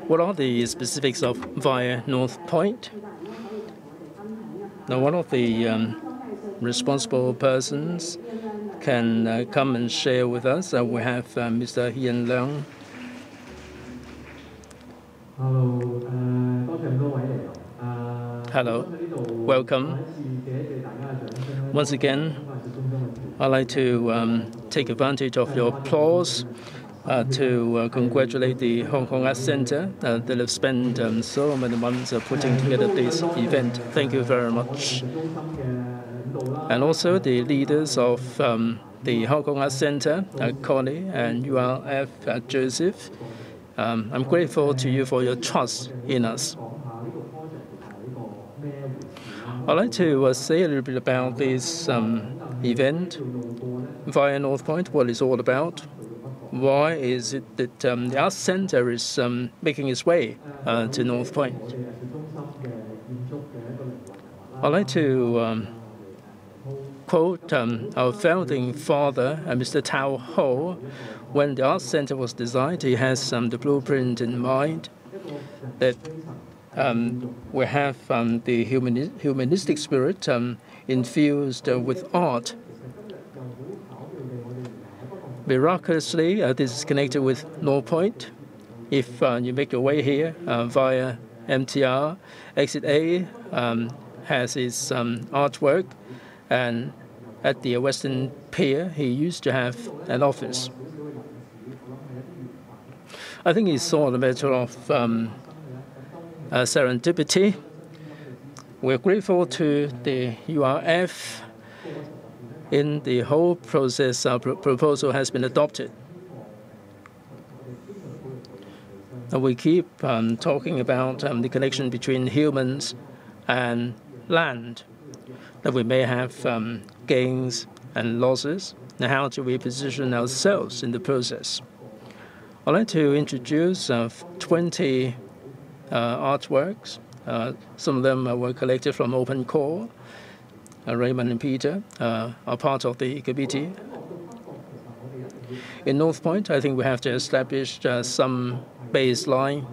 What are the specifics of via North Point? Now, one of the responsible persons can come and share with us. We have Mr. Leung. Hello, welcome. Once again, I'd like to take advantage of your applause to congratulate the Hong Kong Arts Centre that have spent so many months putting together this event. Thank you very much. And also the leaders of the Hong Kong Arts Centre, Connie and URF, Joseph. I'm grateful to you for your trust in us. I'd like to say a little bit about this event via North Point, what it's all about. Why is it that the Arts Centre is making its way to North Point? I'd like to quote our founding father, Mr. Tao Ho. When the Arts Centre was designed, he has the blueprint in mind that we have the humanistic spirit infused with art. Miraculously, this is connected with North Point. If you make your way here via MTR, Exit A has its artwork, and at the Western Pier, he used to have an office. I think it's all a matter of serendipity. We're grateful to the URF. In the whole process, our proposal has been adopted. We keep talking about the connection between humans and land, that we may have gains and losses, and how do we position ourselves in the process. I'd like to introduce 20 artworks. Some of them were collected from Open Call. Raymond and Peter are part of the committee. In North Point, I think we have to establish some baseline.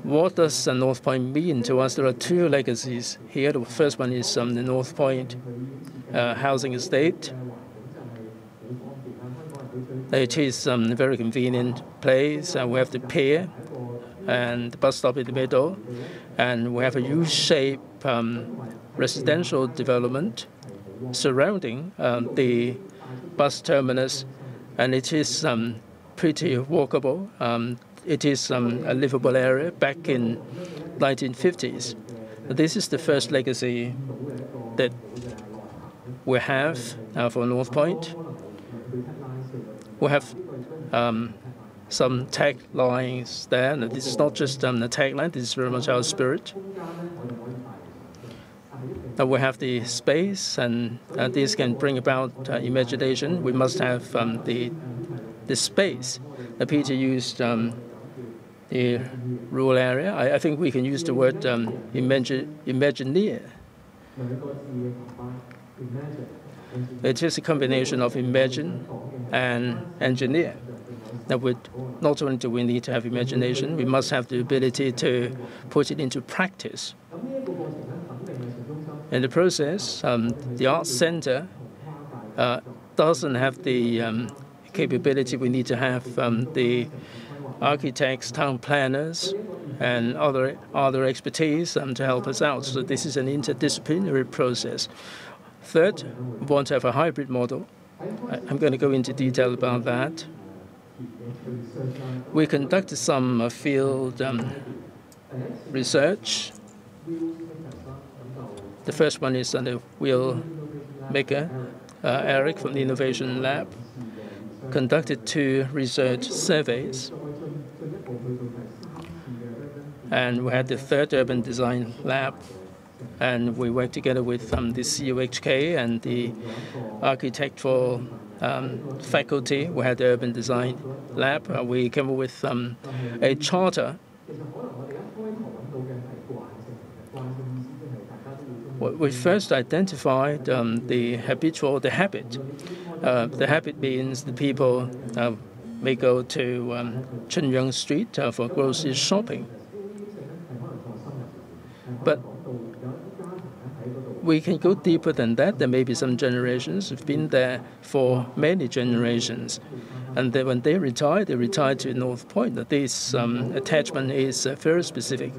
What does North Point mean to us? There are two legacies here. The first one is the North Point housing estate. It is a very convenient place. We have the pier and the bus stop in the middle, and we have a U-shaped residential development surrounding the bus terminus, and it is pretty walkable. It is a livable area back in 1950s. This is the first legacy that we have for North Point. We have some taglines there. And this is not just a tagline, this is very much our spirit. We have the space, and this can bring about imagination. We must have the space. Peter used the rural area. I think we can use the word imagineer. It is a combination of imagine and engineer. That would not only do we need to have imagination, we must have the ability to put it into practice. In the process, the Arts Centre doesn't have the capability. We need to have the architects, town planners, and other expertise to help us out. So this is an interdisciplinary process. Third, we want to have a hybrid model. I'm going to go into detail about that. We conducted some field research. The first one is the wheel maker, Eric from the Innovation Lab, conducted 2 research surveys. And we had the third urban design lab, and we worked together with the CUHK and the architectural faculty. We had the urban design lab. We came up with a charter. We first identified the habit. The habit means the people may go to Chunyang Street for grocery shopping. But we can go deeper than that. There may be some generations who've been there for many generations. And then when they retire to North Point. This attachment is very specific.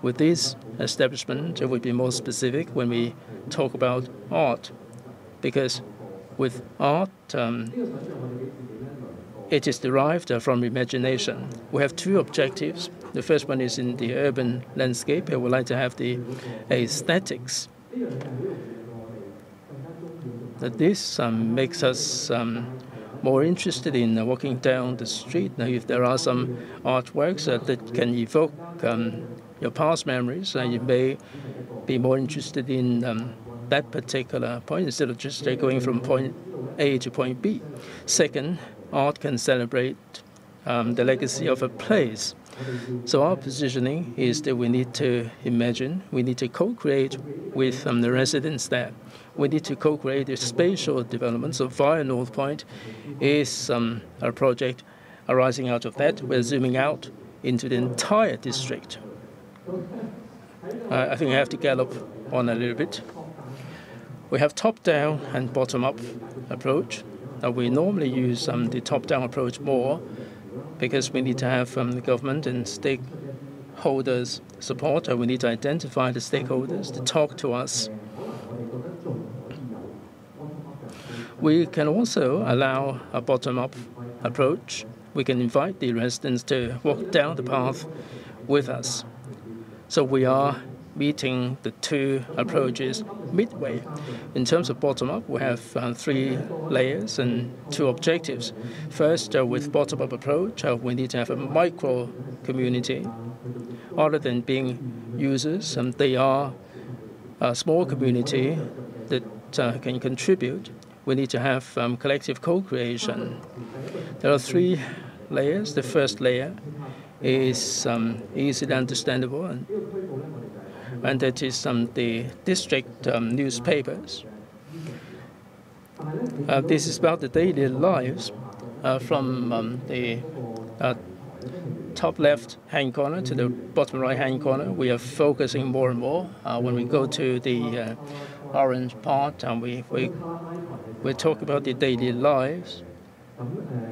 With this establishment, it would be more specific when we talk about art, because with art, it is derived from imagination. We have two objectives. The first one is in the urban landscape. I would like to have the aesthetics. This makes us more interested in walking down the street. Now, if there are some artworks that can evoke your past memories, you may be more interested in that particular point instead of just going from point A to point B. Second, art can celebrate the legacy of a place. So our positioning is that we need to imagine, we need to co-create with the residents there. We need to co-create the spatial development. So via North Point is a project arising out of that. We're zooming out into the entire district. I think I have to gallop on a little bit. We have top-down and bottom-up approach. We normally use the top-down approach more because we need to have the government and stakeholders support. We need to identify the stakeholders to talk to us. We can also allow a bottom-up approach. We can invite the residents to walk down the path with us. So we are meeting the two approaches midway. In terms of bottom-up, we have 3 layers and 2 objectives. First, with bottom-up approach, we need to have a micro-community. Other than being users, they are a small community that can contribute. We need to have collective co-creation. There are 3 layers. The first layer is easily understandable, and that is the district newspapers. This is about the daily lives from the top left-hand corner to the bottom right-hand corner. We are focusing more and more. When we go to the orange part, and we talk about the daily lives,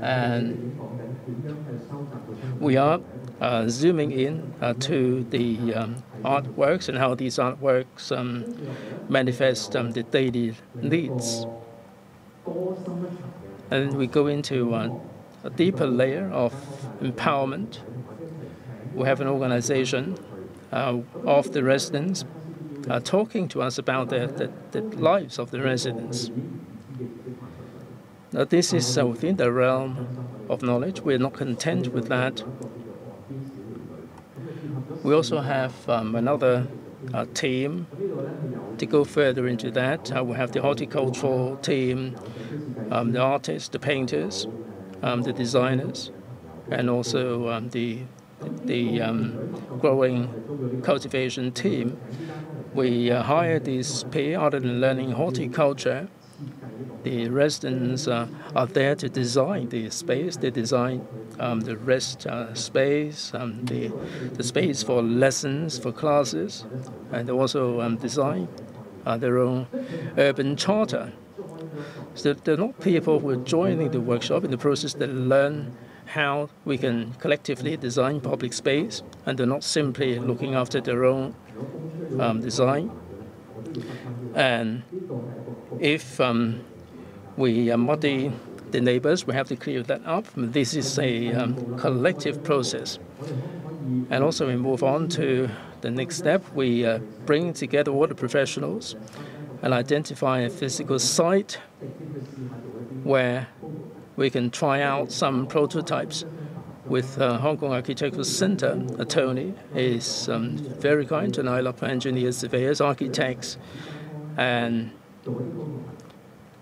and we are zooming in to the artworks and how these artworks manifest the daily needs. And we go into a deeper layer of empowerment. We have an organization of the residents talking to us about the lives of the residents. Now, this is within the realm of knowledge. We're not content with that. We also have another team to go further into that. We have the horticultural team, the artists, the painters, the designers, and also the growing cultivation team. We hire these people other than learning horticulture. The residents are there to design the space. They design the rest space, the space for lessons, for classes, and they also design their own urban charter. So they're not people who are joining the workshop in the process that learn how we can collectively design public space, and they're not simply looking after their own design. And if we muddy the neighbors, we have to clear that up. This is a collective process. And also we move on to the next step. We bring together all the professionals and identify a physical site where we can try out some prototypes. With Hong Kong Architectural Center, Tony is very kind to line engineers, surveyors, architects, and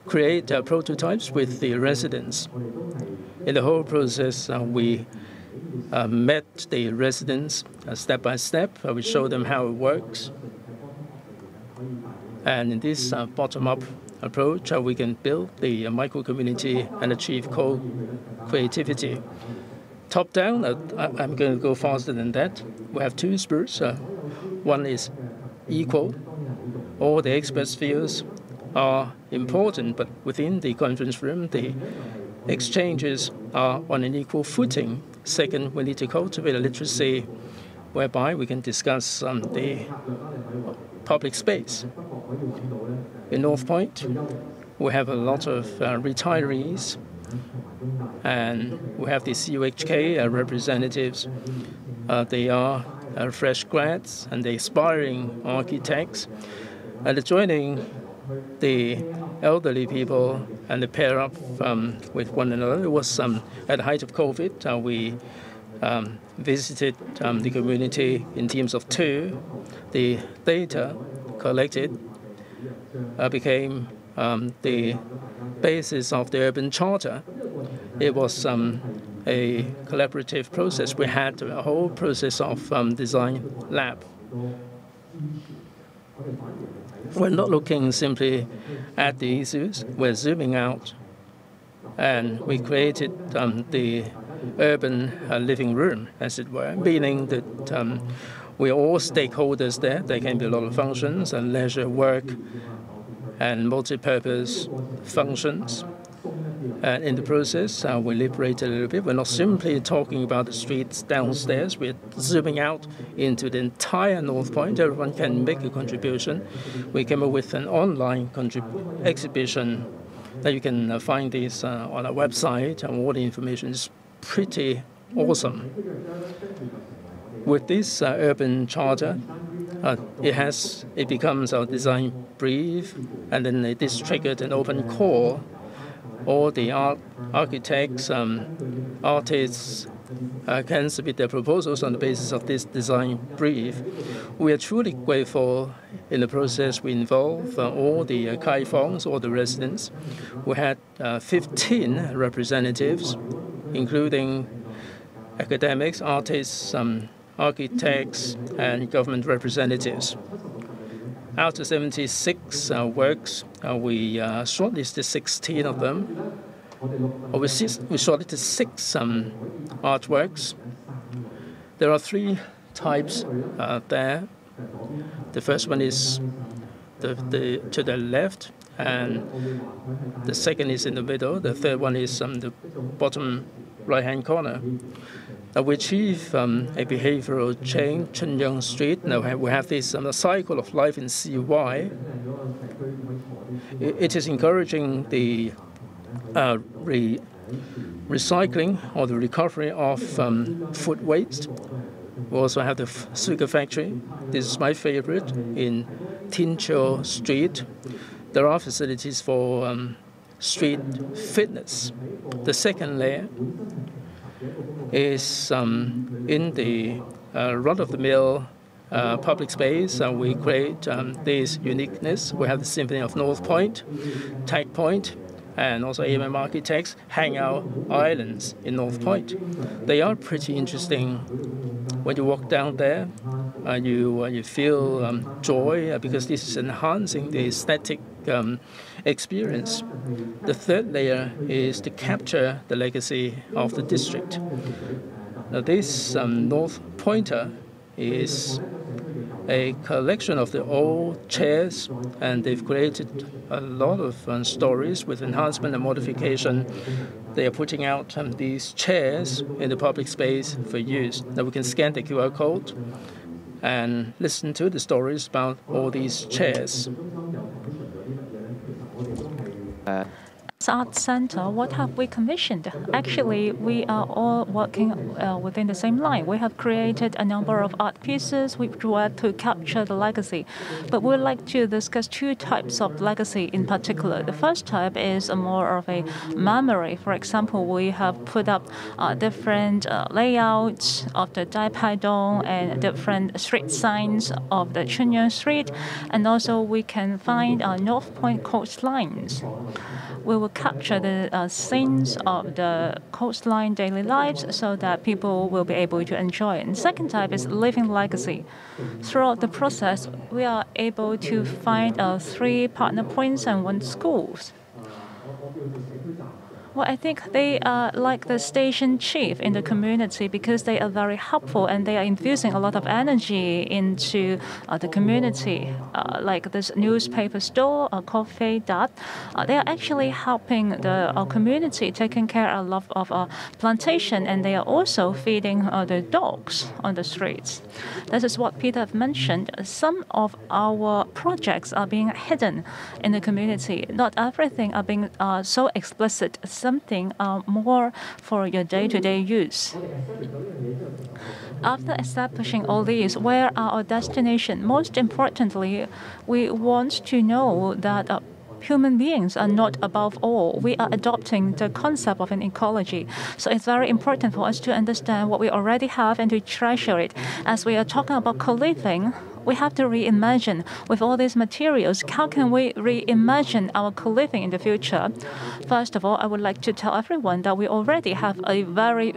create prototypes with the residents. In the whole process, we met the residents step by step. We show them how it works. And in this bottom-up approach, we can build the micro-community and achieve creativity. Top down, I'm going to go faster than that. We have two spirits. One is equal. All the expert spheres are important, but within the conference room, the exchanges are on an equal footing. Second, we need to cultivate a literacy whereby we can discuss the public space. In North Point, we have a lot of retirees, and we have the CUHK representatives. They are fresh grads and the aspiring architects. And joining the elderly people and the pair up with one another. It was at the height of COVID. We visited the community in teams of two. The data collected became the basis of the urban charter. It was a collaborative process. We had a whole process of design lab. We're not looking simply at the issues. We're zooming out, and we created the urban living room, as it were, meaning that we're all stakeholders there. There can be a lot of functions and leisure work and multi-purpose functions. And in the process, we liberate a little bit. We're not simply talking about the streets downstairs. We're zooming out into the entire North Point. Everyone can make a contribution. We came up with an online exhibition that you can find this on our website, and all the information is pretty awesome. With this urban charter, it becomes our design brief, and then it is triggered an open call. All the architects, artists can submit their proposals on the basis of this design brief. We are truly grateful. In the process, we involve all the kaifongs, all the residents. We had 15 representatives, including academics, artists, architects, and government representatives. Out of 76 works, we shortlisted 16 of them. We shortlisted 6 artworks. There are 3 types there. The first one is to the left, and the second is in the middle. The third one is the bottom right-hand corner. We achieve a behavioral change, Chunyang Street. Now we have this cycle of life in CY. It is encouraging the recycling or the recovery of food waste. We also have the sugar factory. This is my favorite in Tincho Street. There are facilities for street fitness. The second layer is in the run-of-the-mill public space. We create this uniqueness. We have the Symphony of North Point, Tag Point, and also AMM Architects hangout islands in North Point. They are pretty interesting. When you walk down there, you feel joy because this is enhancing the aesthetic experience. The third layer is to capture the legacy of the district. Now, this North Pointer is a collection of the old chairs, and they've created a lot of stories with enhancement and modification. They are putting out these chairs in the public space for use. Now we can scan the QR code and listen to the stories about all these chairs. Art Center, what have we commissioned? Actually, we are all working within the same line. We have created a number of art pieces which were to capture the legacy. But we'd like to discuss 2 types of legacy in particular. The first type is more of a memory. For example, we have put up different layouts of the Dai Pai Dong and different street signs of the Chunyang Street. And also we can find North Point coastlines. We will capture the scenes of the coastline daily lives so that people will be able to enjoy it. And second type is living legacy. Throughout the process, we are able to find 3 partner points and 1 school. Well, I think they are like the station chief in the community because they are very helpful and they are infusing a lot of energy into the community. Like this newspaper store, a coffee dot, they are actually helping the community, taking care a lot of plantation, and they are also feeding the dogs on the streets. This is what Peter have mentioned. Some of our projects are being hidden in the community. Not everything are being so explicit. Something more for your day-to-day use. After establishing all these, where are our destination? Most importantly, we want to know that human beings are not above all. We are adopting the concept of an ecology. So it's very important for us to understand what we already have and to treasure it. As we are talking about co-living, we have to reimagine with all these materials. How can we reimagine our co-living in the future? First of all, I would like to tell everyone that we already have a very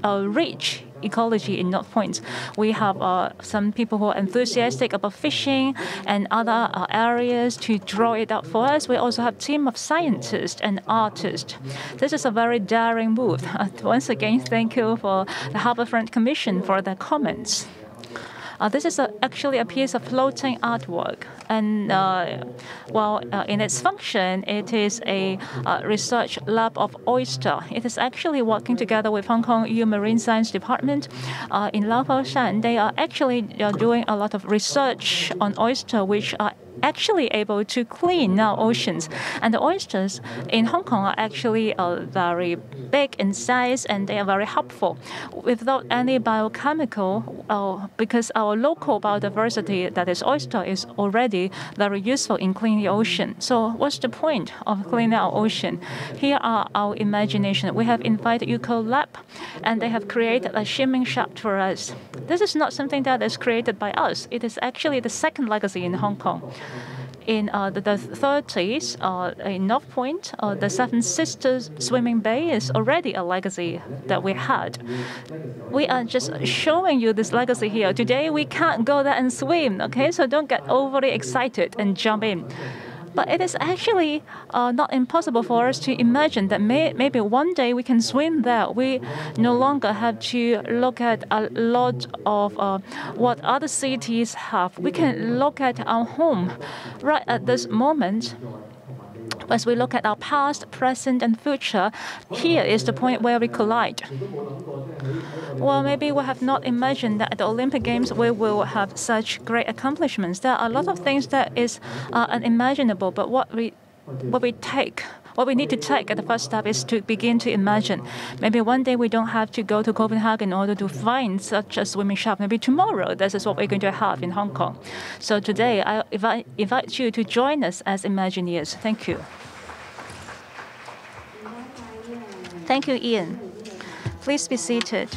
rich ecology in North Point. We have some people who are enthusiastic about fishing and other areas to draw it up for us. We also have a team of scientists and artists. This is a very daring move. Once again, thank you for the Harbourfront Commission for their comments. This is actually a piece of floating artwork. And in its function, it is a research lab of oyster. It is actually working together with Hong Kong U Marine Science Department in Laofeng. They are actually doing a lot of research on oyster, which are actually able to clean our oceans. And the oysters in Hong Kong are actually very big in size and they are very helpful without any biochemical, because our local biodiversity, that is oyster, is already very useful in cleaning the ocean. So what's the point of cleaning our ocean? Here are our imagination. We have invited Ecolab and they have created a swimming shaft for us. This is not something that is created by us. It is actually the second legacy in Hong Kong. In the 30s, in North Point, the Seven Sisters Swimming Bay is already a legacy that we had. We are just showing you this legacy here. Today, we can't go there and swim, okay? So don't get overly excited and jump in. But it is actually not impossible for us to imagine that maybe one day we can swim there. We no longer have to look at a lot of what other cities have. We can look at our home right at this moment. As we look at our past, present, and future, here is the point where we collide. Well, maybe we have not imagined that at the Olympic Games we will have such great accomplishments. There are a lot of things that is unimaginable, but what we need to take at the first step is to begin to imagine. Maybe one day we don't have to go to Copenhagen in order to find such a swimming shaft. Maybe tomorrow this is what we're going to have in Hong Kong. So today I invite you to join us as Imagineers. Thank you. Thank you, Ian. Please be seated.